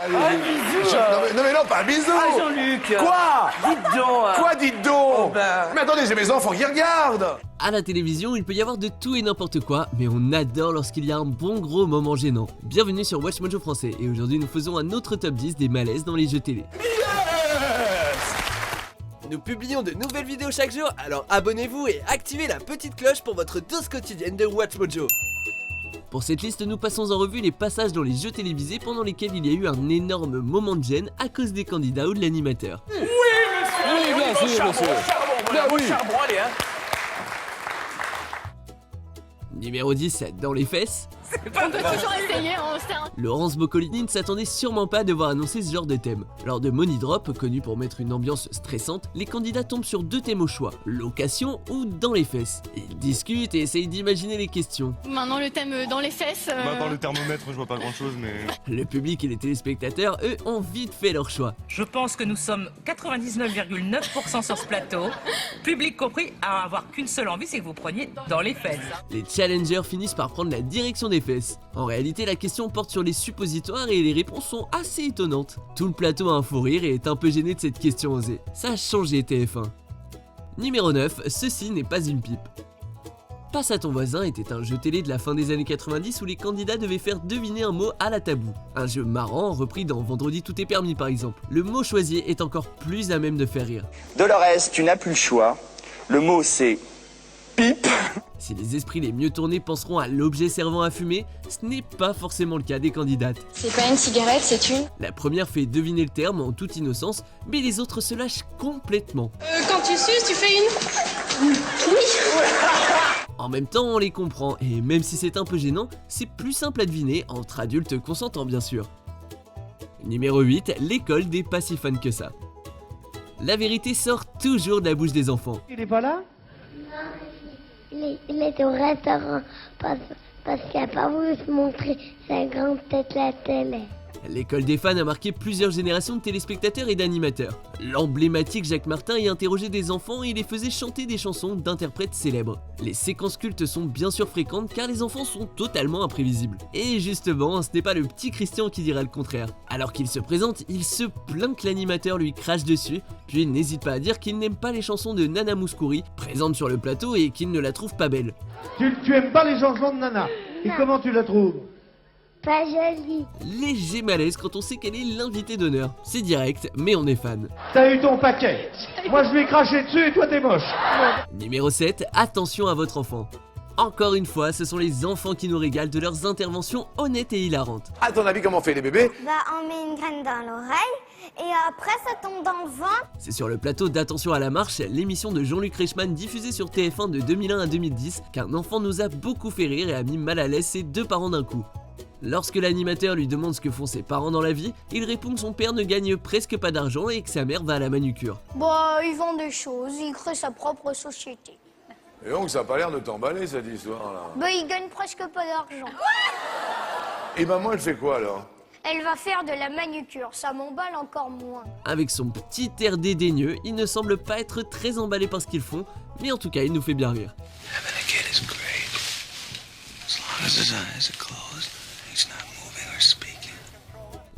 bisou. Non mais non, pas un bisou. Ah, Jean-Luc. Quoi? Dites donc. Quoi, dites donc? Oh, bah. Mais attendez, j'ai mes enfants qui regardent. À la télévision, il peut y avoir de tout et n'importe quoi, mais on adore lorsqu'il y a un bon gros moment gênant. Bienvenue sur Watch Mojo Français, et aujourd'hui nous faisons un autre top 10 des malaises dans les jeux télé. Nous publions de nouvelles vidéos chaque jour, alors abonnez-vous et activez la petite cloche pour votre dose quotidienne de Watch Mojo. Pour cette liste, nous passons en revue les passages dans les jeux télévisés pendant lesquels il y a eu un énorme moment de gêne à cause des candidats ou de l'animateur. Oui, bien sûr, monsieur. Voilà, au charbon, allez, hein. Numéro 10, dans les fesses. On peut toujours essayer, on sait. Laurence Boccolini ne s'attendait sûrement pas à devoir annoncer ce genre de thème. Lors de Money Drop, connu pour mettre une ambiance stressante, les candidats tombent sur deux thèmes au choix, location ou dans les fesses. Ils discutent et essayent d'imaginer les questions. Maintenant le thème dans les fesses. Bah, par le thermomètre, je vois pas grand chose, mais. Le public et les téléspectateurs, eux, ont vite fait leur choix. Je pense que nous sommes 99,9% sur ce plateau, public compris, à avoir qu'une seule envie, c'est que vous preniez dans les fesses. Les challengers finissent par prendre la direction des fesses. En réalité, la question porte sur les suppositoires et les réponses sont assez étonnantes. Tout le plateau a un fou rire et est un peu gêné de cette question osée. Ça a changé TF1. Numéro 9, ceci n'est pas une pipe. Passe à ton voisin était un jeu télé de la fin des années 90 où les candidats devaient faire deviner un mot à la tabou. Un jeu marrant repris dans Vendredi tout est permis par exemple. Le mot choisi est encore plus à même de faire rire. Dolores, tu n'as plus le choix. Le mot c'est pipe. Si les esprits les mieux tournés penseront à l'objet servant à fumer, ce n'est pas forcément le cas des candidates. C'est pas une cigarette, c'est une. La première fait deviner le terme en toute innocence, mais les autres se lâchent complètement. Quand tu suces, tu fais une. Oui. En même temps, on les comprend, et même si c'est un peu gênant, c'est plus simple à deviner, entre adultes consentants bien sûr. Numéro 8, l'école des pas si fans que ça. La vérité sort toujours de la bouche des enfants. Il est pas là? Il est au restaurant parce qu'il n'a pas voulu se montrer sa grande tête la télé. L'école des fans a marqué plusieurs générations de téléspectateurs et d'animateurs. L'emblématique Jacques Martin y interrogeait des enfants et les faisait chanter des chansons d'interprètes célèbres. Les séquences cultes sont bien sûr fréquentes car les enfants sont totalement imprévisibles. Et justement, ce n'est pas le petit Christian qui dira le contraire. Alors qu'il se présente, il se plaint que l'animateur lui crache dessus, puis il n'hésite pas à dire qu'il n'aime pas les chansons de Nana Mouskouri, présente sur le plateau et qu'il ne la trouve pas belle. Tu aimes pas les chansons de Nana? Et comment tu la trouves? Pas joli. Léger malaise quand on sait qu'elle est l'invitée d'honneur. C'est direct, mais on est fan. T'as eu ton paquet. Moi je vais cracher dessus et toi t'es moche. Numéro 7, attention à votre enfant. Encore une fois, ce sont les enfants qui nous régalent de leurs interventions honnêtes et hilarantes. À ton avis, comment on fait les bébés? Bah, on met une graine dans l'oreille et après ça tombe dans le ventre. C'est sur le plateau d'Attention à la marche, l'émission de Jean-Luc Reichmann diffusée sur TF1 de 2001 à 2010, qu'un enfant nous a beaucoup fait rire et a mis mal à l'aise ses deux parents d'un coup. Lorsque l'animateur lui demande ce que font ses parents dans la vie, il répond que son père ne gagne presque pas d'argent et que sa mère va à la manucure. Bah, il vend des choses, il crée sa propre société. Et donc, ça a pas l'air de t'emballer cette histoire-là. Bah, il gagne presque pas d'argent. Et maman, elle fait quoi alors? Elle va faire de la manucure, ça m'emballe encore moins. Avec son petit air dédaigneux, il ne semble pas être très emballé par ce qu'ils font, mais en tout cas il nous fait bien rire.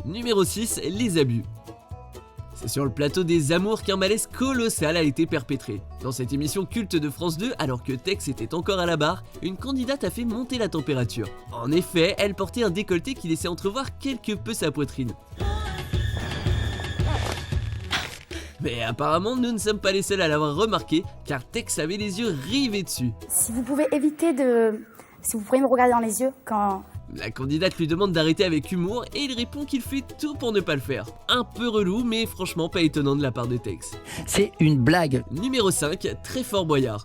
Numéro 6, les abus. C'est sur le plateau des Amours qu'un malaise colossal a été perpétré. Dans cette émission culte de France 2, alors que Tex était encore à la barre, une candidate a fait monter la température. En effet, elle portait un décolleté qui laissait entrevoir quelque peu sa poitrine. Mais apparemment, nous ne sommes pas les seuls à l'avoir remarqué, car Tex avait les yeux rivés dessus. Si vous pouvez éviter de... Si vous pourriez me regarder dans les yeux quand... La candidate lui demande d'arrêter avec humour et il répond qu'il fait tout pour ne pas le faire. Un peu relou, mais franchement pas étonnant de la part de Tex. C'est une blague. Numéro 5, très fort Boyard.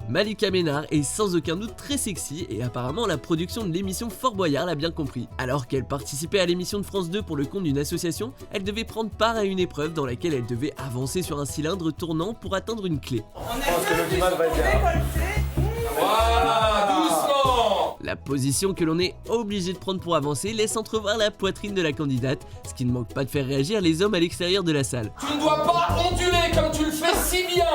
Malika Ménard est sans aucun doute très sexy et apparemment la production de l'émission Fort Boyard l'a bien compris. Alors qu'elle participait à l'émission de France 2 pour le compte d'une association, elle devait prendre part à une épreuve dans laquelle elle devait avancer sur un cylindre tournant pour atteindre une clé. La position que l'on est obligé de prendre pour avancer laisse entrevoir la poitrine de la candidate, ce qui ne manque pas de faire réagir les hommes à l'extérieur de la salle. Tu ne dois pas onduler comme tu le fais si bien.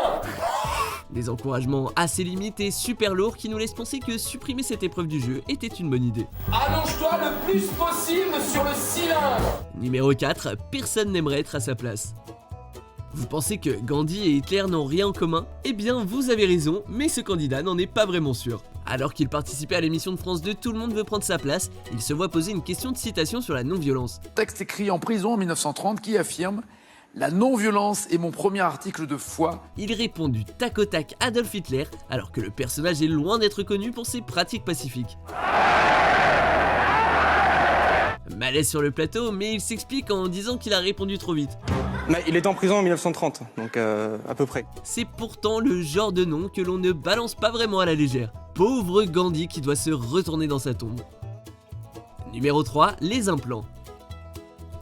Des encouragements assez limités, super lourds qui nous laissent penser que supprimer cette épreuve du jeu était une bonne idée. Allonge-toi le plus possible sur le cylindre. Numéro 4, personne n'aimerait être à sa place. Vous pensez que Gandhi et Hitler n'ont rien en commun? Eh bien, vous avez raison, mais ce candidat n'en est pas vraiment sûr. Alors qu'il participait à l'émission de France 2 Tout le monde veut prendre sa place, il se voit poser une question de citation sur la non-violence. Texte écrit en prison en 1930 qui affirme « La non-violence est mon premier article de foi ». Il répond du tac au tac Adolf Hitler, alors que le personnage est loin d'être connu pour ses pratiques pacifiques. Malaise sur le plateau, mais il s'explique en disant qu'il a répondu trop vite. Mais il était en prison en 1930, donc à peu près. C'est pourtant le genre de nom que l'on ne balance pas vraiment à la légère. Pauvre Gandhi qui doit se retourner dans sa tombe. Numéro 3, les implants.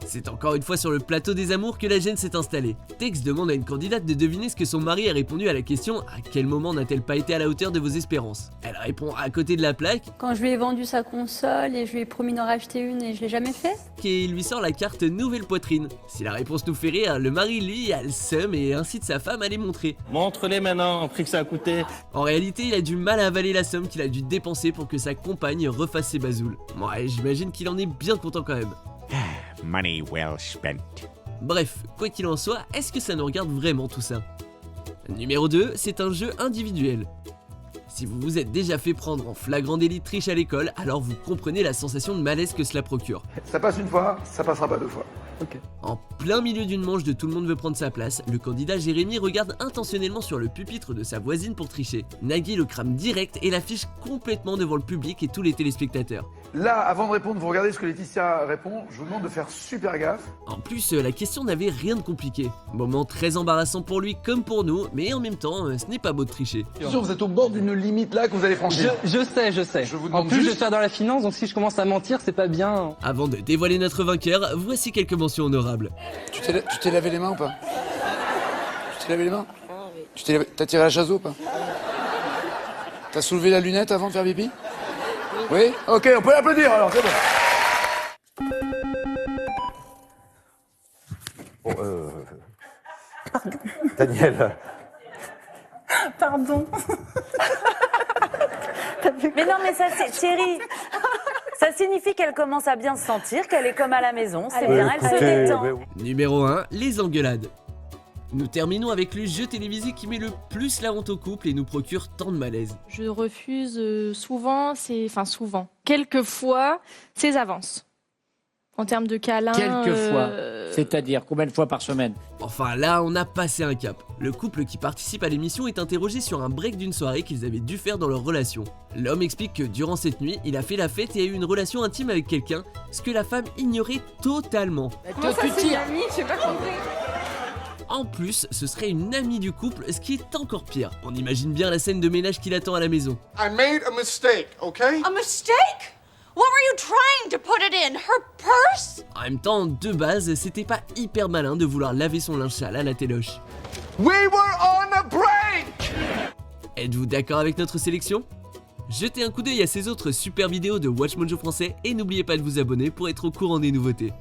C'est encore une fois sur le plateau des amours que la gêne s'est installée. Tex demande à une candidate de deviner ce que son mari a répondu à la question « À quel moment n'a-t-elle pas été à la hauteur de vos espérances ?» Elle répond à côté de la plaque. Quand je lui ai vendu sa console et je lui ai promis d'en racheter une et je l'ai jamais fait. Et il lui sort la carte nouvelle poitrine. Si la réponse nous fait rire, le mari lui a le seum et incite sa femme à les montrer. Montre-les maintenant, au prix que ça a coûté. En réalité, il a du mal à avaler la somme qu'il a dû dépenser pour que sa compagne refasse ses bazoules. Ouais, j'imagine qu'il en est bien content quand même. Money well spent. Bref, quoi qu'il en soit, est-ce que ça nous regarde vraiment tout ça? Numéro 2, c'est un jeu individuel. Si vous vous êtes déjà fait prendre en flagrant délit de triche à l'école, alors vous comprenez la sensation de malaise que cela procure. Ça passe une fois, ça passera pas deux fois. Ok. En plein milieu d'une manche de Tout le monde veut prendre sa place, le candidat Jérémy regarde intentionnellement sur le pupitre de sa voisine pour tricher. Nagui le crame direct et l'affiche complètement devant le public et tous les téléspectateurs. Là, avant de répondre, vous regardez ce que Laetitia répond. Je vous demande de faire super gaffe. En plus, la question n'avait rien de compliqué. Moment très embarrassant pour lui comme pour nous, mais en même temps, ce n'est pas beau de tricher. Attention, vous êtes au bord d'une limite là que vous allez franchir. Je sais. Je vous En demande plus, juste... je suis dans la finance, donc si je commence à mentir, c'est pas bien. Avant de dévoiler notre vainqueur, voici quelques mentions honorables. Tu t'es lavé les mains ou pas? Tu t'es lavé les mains? T'as tiré la chasse ou pas? T'as soulevé la lunette avant de faire pipi? Oui? Ok, on peut l'applaudir alors, c'est bon. Daniel. Pardon. Mais non, mais ça, c'est Thierry. Ça signifie qu'elle commence à bien se sentir, qu'elle est comme à la maison, c'est bien, elle se détend. Numéro 1, les engueulades. Nous terminons avec le jeu télévisé qui met le plus la honte au couple et nous procure tant de malaise. Je refuse souvent, quelquefois, ses avances. En termes de câlins. Quelquefois. C'est-à-dire combien de fois par semaine? Enfin là, on a passé un cap. Le couple qui participe à l'émission est interrogé sur un break d'une soirée qu'ils avaient dû faire dans leur relation. L'homme explique que durant cette nuit, il a fait la fête et a eu une relation intime avec quelqu'un, ce que la femme ignorait totalement. Comment ça, c'est une amie? J'ai pas compris. En plus, ce serait une amie du couple, ce qui est encore pire. On imagine bien la scène de ménage qui l'attend à la maison. I made a mistake, okay? A mistake? What were you trying to put it in? Her purse? En même temps, de base, c'était pas hyper malin de vouloir laver son linge sale à la téloche. We were on a break! Êtes-vous d'accord avec notre sélection? Jetez un coup d'œil à ces autres super vidéos de Watch Mojo français et n'oubliez pas de vous abonner pour être au courant des nouveautés.